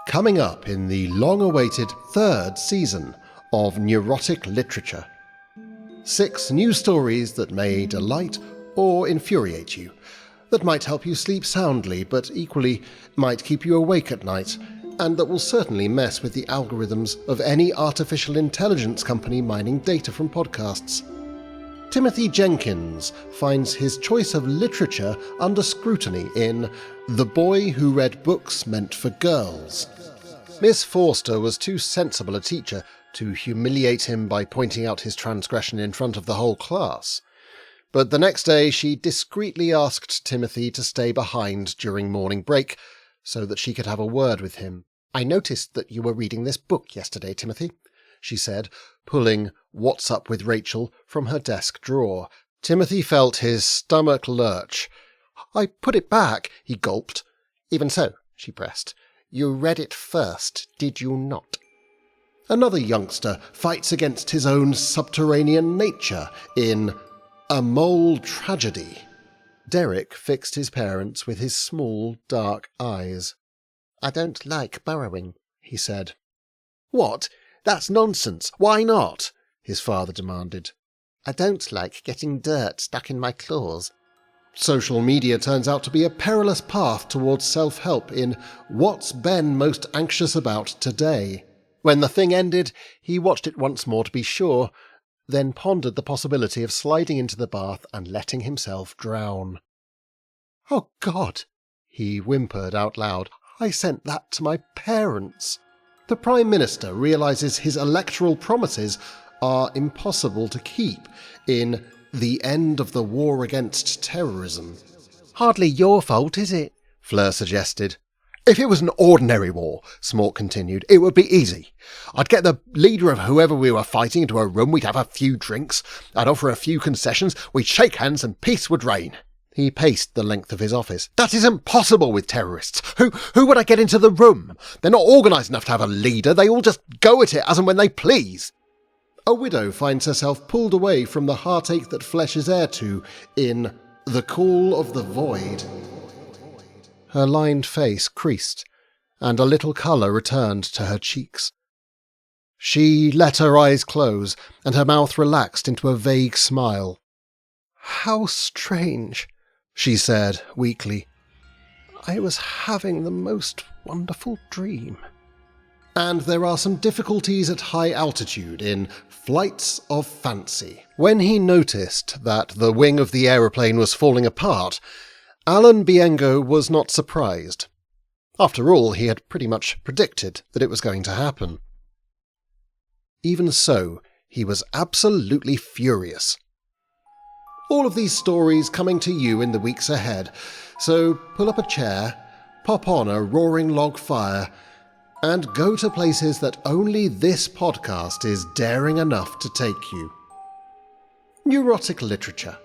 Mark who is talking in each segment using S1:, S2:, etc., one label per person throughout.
S1: Coming up in the long-awaited third season of Neurotic Literature. 6 new stories that may delight or infuriate you, that might help you sleep soundly but equally might keep you awake at night, and that will certainly mess with the algorithms of any artificial intelligence company mining data from podcasts. Timothy Jenkins finds his choice of literature under scrutiny in The Boy Who Read Books Meant for Girls. Miss Forster was too sensible a teacher to humiliate him by pointing out his transgression in front of the whole class. But the next day she discreetly asked Timothy to stay behind during morning break so that she could have a word with him. "I noticed that you were reading this book yesterday, Timothy," she said, pulling What's Up with Rachel from her desk drawer. Timothy felt his stomach lurch. "I put it back," he gulped. "Even so," she pressed, "you read it first, did you not?" Another youngster fights against his own subterranean nature in A Mole Tragedy. Derek fixed his parents with his small, dark eyes. "I don't like burrowing," he said. "What? That's nonsense. Why not?" his father demanded. "I don't like getting dirt stuck in my claws." Social media turns out to be a perilous path towards self-help in What's Ben Most Anxious About Today? When the thing ended, he watched it once more to be sure, then pondered the possibility of sliding into the bath and letting himself drown. "Oh, God," he whimpered out loud, "I sent that to my parents." The Prime Minister realises his electoral promises are impossible to keep in The End of the War Against Terrorism. "Hardly your fault, is it?" Fleur suggested. "If it was an ordinary war," Smork continued, "it would be easy. I'd get the leader of whoever we were fighting into a room, we'd have a few drinks, I'd offer a few concessions, we'd shake hands and peace would reign." He paced the length of his office. "That isn't possible with terrorists. Who would I get into the room? They're not organised enough to have a leader, they all just go at it as and when they please." A widow finds herself pulled away from the heartache that flesh is heir to in The Call of the Void. Her lined face creased, and a little colour returned to her cheeks. She let her eyes close, and her mouth relaxed into a vague smile. "How strange," she said weakly. "I was having the most wonderful dream." And there are some difficulties at high altitude in Flights of Fancy. When he noticed that the wing of the aeroplane was falling apart, Alan Biengo was not surprised. After all, he had pretty much predicted that it was going to happen. Even so, he was absolutely furious. All of these stories coming to you in the weeks ahead, so pull up a chair, pop on a roaring log fire, and go to places that only this podcast is daring enough to take you. Neurotic Literature.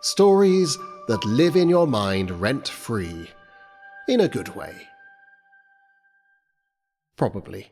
S1: Stories that live in your mind rent-free. In a good way. Probably.